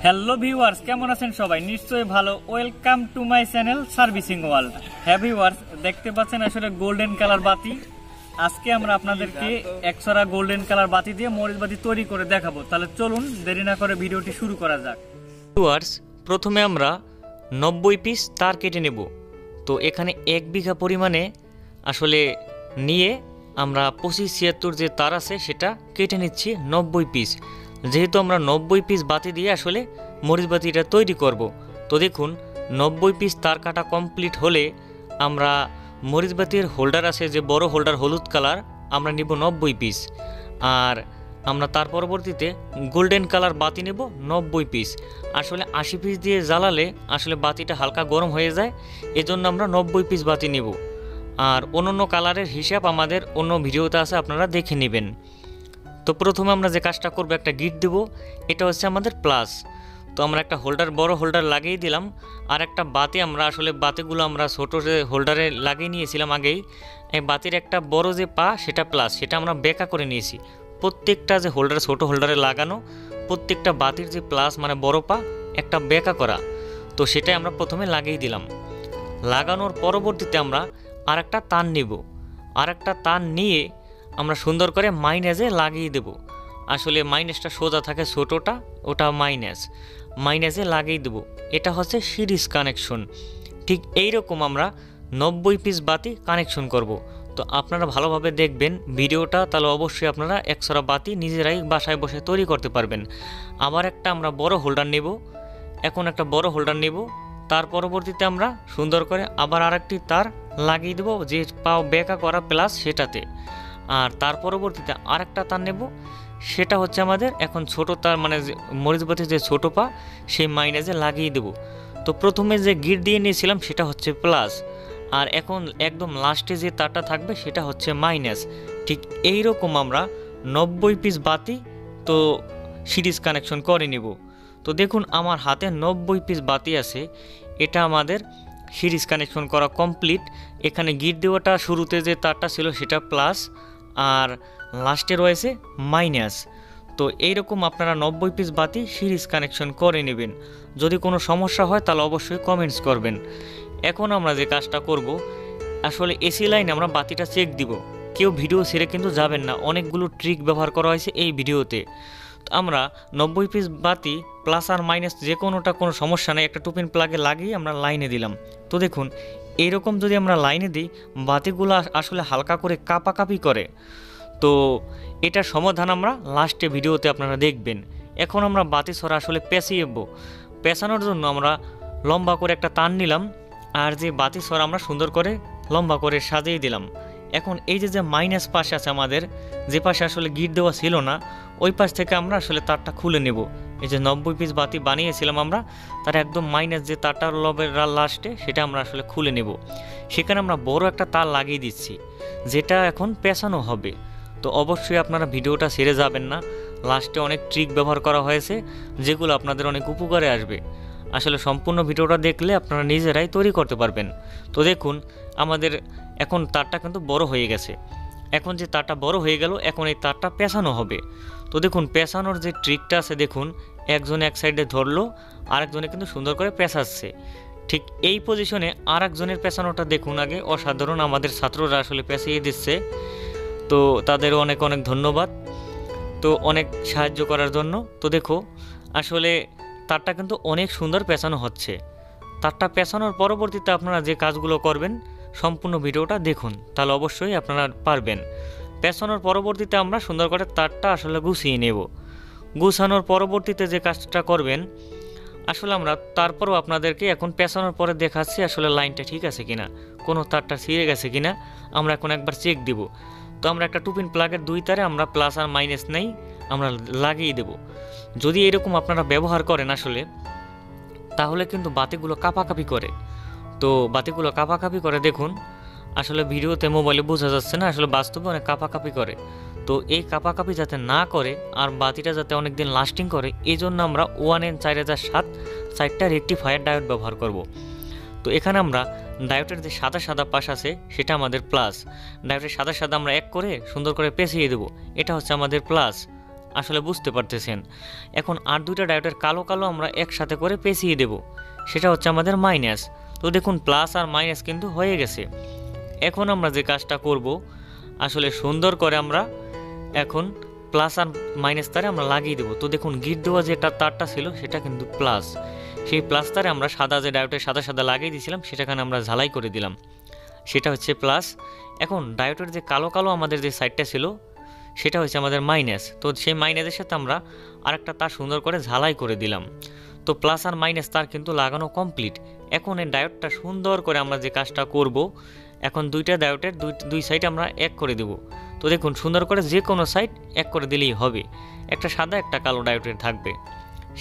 Hello viewers, কেমন আছেন সবাই? নিশ্চয়ই ভালো। Welcome to my channel servicing world. হ্যাঁ ভিউয়ার্স, দেখতে পাচ্ছেন আসলে গোল্ডেন কালার বাতি। আজকে আমরা আপনাদেরকে একছড়া গোল্ডেন কালার বাতি দিয়ে মরিচ বাতি তৈরি করে দেখাবো। তাহলে চলুন দেরি না করে ভিডিওটি শুরু করা যাক। ভিউয়ার্স, প্রথমে আমরা 90 পিস তার কেটে নেব। তো এখানে 1 বিঘা পরিমাণে আসলে নিয়ে আমরা 25-76 যে তার আছে সেটা কেটে নিচ্ছি 90 পিস। যেহেতু আমরা 90 পিস বাতি দিয়ে আসলে মরিচ বাতিটা তৈরি করব। তো দেখুন 90 পিস তার কাটা কমপ্লিট হলে আমরা মরিচ বাতির হোল্ডার আছে যে বড় হোল্ডার হলুদ কালার, আমরা নিব 90 পিস। আর আমরা তার পরবর্তীতে গোল্ডেন কালার বাতি নেব 90 পিস। আসলে 80 পিস দিয়ে জ্বালালে আসলে বাতিটা হালকা গরম হয়ে যায়, এজন্য আমরা 90 পিস বাতি নেব। আর অন্য কালারের হিসাব আমাদের অন্য ভিডিওতে আছে, আপনারা দেখে নেবেন। তো প্রথমে আমরা যে কাজটা করব, একটা গিট দেব। এটা হচ্ছে আমাদের প্লাস। তো আমরা একটা হোল্ডার, বড় হোল্ডার লাগিয়ে দিলাম। আর একটা বাতি, আমরা আসলে বাতিগুলো আমরা ছোটো যে হোল্ডারে লাগিয়ে নিয়েছিলাম আগেই, এই বাতির একটা বড় যে পা সেটা প্লাস, সেটা আমরা বেঁকা করে নিয়েছি। প্রত্যেকটা যে হোল্ডার, ছোটো হোল্ডারে লাগানো প্রত্যেকটা বাতির যে প্লাস মানে বড় পা একটা বেঁকা করা, তো সেটাই আমরা প্রথমে লাগিয়ে দিলাম। লাগানোর পরবর্তীতে আমরা আর একটা তার নেব। আর একটা তার নিয়ে আমরা সুন্দর করে মাইনাসে লাগিয়ে দেব। আসলে মাইনাসটা সোজা থাকে, ছোটোটা ওটা মাইনাসে লাগিয়ে দেব। এটা হচ্ছে সিরিজ কানেকশন। ঠিক এই রকম আমরা 90 পিস বাতি কানেকশন করব। তো আপনারা ভালোভাবে দেখবেন ভিডিওটা, তাহলে অবশ্যই আপনারা একশোরা বাতি নিজেরাই বাসায় বসে তৈরি করতে পারবেন। আবার একটা আমরা বড় হোল্ডার নেব। এখন একটা বড় হোল্ডার নেব, তার পরবর্তীতে আমরা সুন্দর করে আবার আরেকটি তার লাগিয়ে দেব যে পাও বেঁকা করা প্লাস সেটাতে। আর তার পরবর্তীতে আরেকটা তার নেব, সেটা হচ্ছে আমাদের এখন ছোট তার মানে মরিচ বাতির যে ছোটো পা সেই মাইনাসে লাগিয়ে দেব। তো প্রথমে যে গিট দিয়ে নিয়েছিলাম সেটা হচ্ছে প্লাস, আর এখন একদম লাস্টে যে তারটা থাকবে সেটা হচ্ছে মাইনাস। ঠিক এই রকম আমরা 90 পিস বাতি তো সিরিজ কানেকশন করে নেব। তো দেখুন আমার হাতে 90 পিস বাতি আছে, এটা আমাদের সিরিজ কানেকশন করা কমপ্লিট। এখানে গিট দেওয়াটা শুরুতে যে তারটা ছিল সেটা প্লাস, আর লাস্টে রয়েছে মাইনাস। তো এইরকম আপনারা 90 পিস বাতি সিরিজ কানেকশন করে নেবেন। যদি কোনো সমস্যা হয় তাহলে অবশ্যই কমেন্টস করবেন। এখন আমরা যে কাজটা করব, আসলে এসি লাইনে আমরা বাতিটা চেক দিব। কেউ ভিডিও ছেড়ে কিন্তু যাবেন না, অনেকগুলো ট্রিক ব্যবহার করা হয়েছে এই ভিডিওতে। তো আমরা 90 পিস বাতি প্লাস আর মাইনাস যে কোনোটা কোনো সমস্যা নেই, একটা টুপিন প্লাগে লাগিয়ে আমরা লাইনে দিলাম। তো দেখুন এইরকম যদি আমরা লাইনে দিই, বাতিগুলো আসলে হালকা করে কাঁপাকাঁপি করে। তো এটার সমাধান আমরা লাস্টে ভিডিওতে আপনারা দেখবেন। এখন আমরা বাতি ছড়া আসলে পেঁচানোর জন্য আমরা লম্বা করে একটা তার নিলাম, আর যে বাতি ছড়া আমরা সুন্দর করে লম্বা করে সাজিয়ে দিলাম। এখন এই যে মাইনাস পাশে আছে আমাদের, যে পাশে আসলে গিট দেওয়া ছিল না, ওই পাশ থেকে আমরা আসলে তারটা খুলে নেব। এই যে 90 পিস বাতি বানিয়েছিলাম আমরা, তার একদম মাইনাস যে তারটা লবের লাস্টে সেটা আমরা আসলে খুলে নেব। সেখানে আমরা বড় একটা তার লাগিয়ে দিচ্ছি, যেটা এখন পেঁচানো হবে। তো অবশ্যই আপনারা ভিডিওটা ছেড়ে যাবেন না, লাস্টে অনেক ট্রিক ব্যবহার করা হয়েছে যেগুলো আপনাদের অনেক উপকারে আসবে। আসলে সম্পূর্ণ ভিডিওটা দেখলে আপনারা নিজেরাই তৈরি করতে পারবেন। তো দেখুন আমাদের এখন তারটা কিন্তু বড় হয়ে গেছে। এখন যে তারটা বড় হয়ে গেল, এখন এই তারটা পেঁচানো হবে। তো দেখুন পেঁচানোর যে ট্রিকটা আছে, দেখুন একজন এক সাইডে ধরলো, আরেকজনে কিন্তু সুন্দর করে পেঁচাচ্ছে। ঠিক এই পজিশনে আর একজনের পেঁচানোটা দেখুন আগে, অসাধারণ। আমাদের ছাত্ররা আসলে পেঁচিয়ে দিচ্ছে, তো তাদের অনেক অনেক ধন্যবাদ, তো অনেক সাহায্য করার জন্য। তো দেখো আসলে তারটা কিন্তু অনেক সুন্দর পেঁচানো হচ্ছে। তারটা পেঁচানোর পরবর্তীতে আপনারা যে কাজগুলো করবেন সম্পূর্ণ ভিডিওটা দেখুন, তাহলে অবশ্যই আপনারা পারবেন। পেঁচানোর পরবর্তীতে আমরা সুন্দর করে তারটা আসলে গুছিয়ে নেব। গুছানোর পরবর্তীতে যে কাজটা করবেন, আসলে আমরা তারপরও আপনাদেরকে এখন পেঁচানোর পরে দেখাচ্ছি আসলে লাইনটা ঠিক আছে কিনা, কোনো তারটা ছিঁড়ে গেছে কিনা আমরা এখন একবার চেক দিব। তো আমরা একটা টুপিন প্লাগের 2 তারে আমরা প্লাস আর মাইনাস নেই, আমরা লাগিয়ে দেব। যদি এরকম আপনারা ব্যবহার করেন আসলে, তাহলে কিন্তু বাতিগুলো কাঁপাকাঁপি করে। তো বাতিগুলো কাঁপাকাঁপি করে দেখুন, আসলে ভিডিওতে মোবাইলে বোঝা যাচ্ছে না, আসলে বাস্তবে অনেক কাঁপাকাঁপি করে। তো এই কাঁপাকাঁপি যাতে না করে আর বাতিটা যাতে অনেক দিন লাস্টিং করে, এই জন্য আমরা 1N4007 4টা রেকটিফায়ার ডায়োড ব্যবহার করব। তো এখানে আমরা ডায়োডের যে সাদা সাদা পাশ আছে সেটা আমাদের প্লাস, ডায়োডের সাদা সাদা আমরা এক করে সুন্দর করে পেঁচিয়ে দেবো, এটা হচ্ছে আমাদের প্লাস। আসলে বুঝতে পারতেছেন। এখন আর দুইটা ডায়োডের কালো কালো আমরা একসাথে করে পেঁচিয়ে দেব, সেটা হচ্ছে আমাদের মাইনাস। তো দেখুন প্লাস আর মাইনাস কিন্তু হয়ে গেছে। এখন আমরা যে কাজটা করব, আসলে সুন্দর করে আমরা এখন প্লাস আর মাইনাস তারে আমরা লাগিয়ে দেবো। তো দেখুন গিট দেওয়া যেটা তারটা ছিল সেটা কিন্তু প্লাস, সেই প্লাস তারে আমরা সাদা যে ডায়োডের সাদা সাদা লাগিয়ে দিয়েছিলাম সেটাখানে আমরা ঝালাই করে দিলাম, সেটা হচ্ছে প্লাস। এখন ডায়োডের যে কালো কালো আমাদের যে সাইডটা ছিল সেটা হচ্ছে আমাদের মাইনাস। তো সেই মাইনাসের সাথে আমরা আরেকটা তার সুন্দর করে ঝালাই করে দিলাম। তো প্লাস আর মাইনাস তার কিন্তু লাগানো কমপ্লিট। এখন এই ডায়োডটা সুন্দর করে আমরা যে কাজটা করব, এখন দুইটা ডায়োডের দুই সাইড আমরা এক করে দেব। তো দেখুন সুন্দর করে যে কোনো সাইড এক করে দিলেই হবে, একটা সাদা একটা কালো ডায়োডের থাকবে,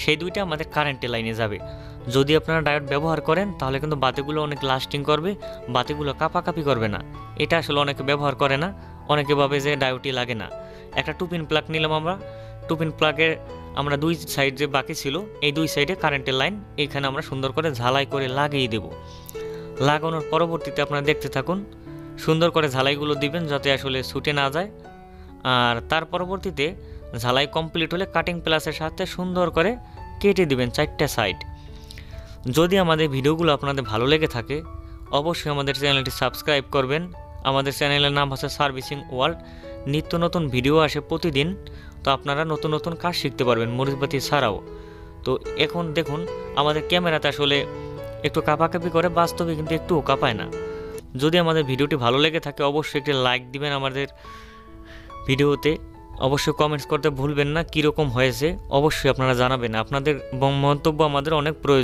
সেই দুইটা আমাদের কারেন্টের লাইনে যাবে। যদি আপনারা ডায়োড ব্যবহার করেন তাহলে কিন্তু বাতিগুলো অনেক লাস্টিং করবে, বাতিগুলো কাঁপাকাঁপি করবে না। এটা আসলে অনেকে ব্যবহার করে না, অনেকে ভাবে যে ডায়োডই লাগে না। একটা 2 পিন প্লাগ নিলাম আমরা, 2 পিন প্লাগের আমরা দুই সাইড যে বাকি ছিল এই দুই সাইডে কারেন্টের লাইন এইখানে আমরা সুন্দর করে ঝালাই করে লাগিয়ে দেব। লাগানোর পরবর্তীতে আপনারা দেখতে থাকুন, সুন্দর করে ঝালাইগুলো দিবেন যাতে আসলে ছুটে না যায়। আর তার পরবর্তীতে ঝালাই কমপ্লিট হলে কাটিং প্লাসের সাথে সুন্দর করে কেটে দিবেন 4টা সাইড। যদি আমাদের ভিডিওগুলো আপনাদের ভালো লেগে থাকে অবশ্যই আমাদের চ্যানেলটি সাবস্ক্রাইব করবেন। আমাদের চ্যানেলের নাম হচ্ছে সার্ভিসিং ওয়ার্ল্ড, নিত্য নতুন ভিডিও আসে প্রতিদিন। তো আপনারা নতুন নতুন কাজ শিখতে পারবেন মরিচবাতি ছাড়াও। তো এখন দেখুন আমাদের ক্যামেরাতে আসলে একটু কাঁপাকাঁপি করে, বাস্তবে কিন্তু একটুও কাঁপায় না। যদি আমাদের ভিডিওটি ভালো লেগে থাকে অবশ্যই একটি লাইক দিবেন আমাদের ভিডিওতে, অবশ্যই কমেন্টস করতে ভুলবেন না, কীরকম হয়েছে অবশ্যই আপনারা জানাবেন। আপনাদের মন্তব্য আমাদের অনেক প্রয়োজন।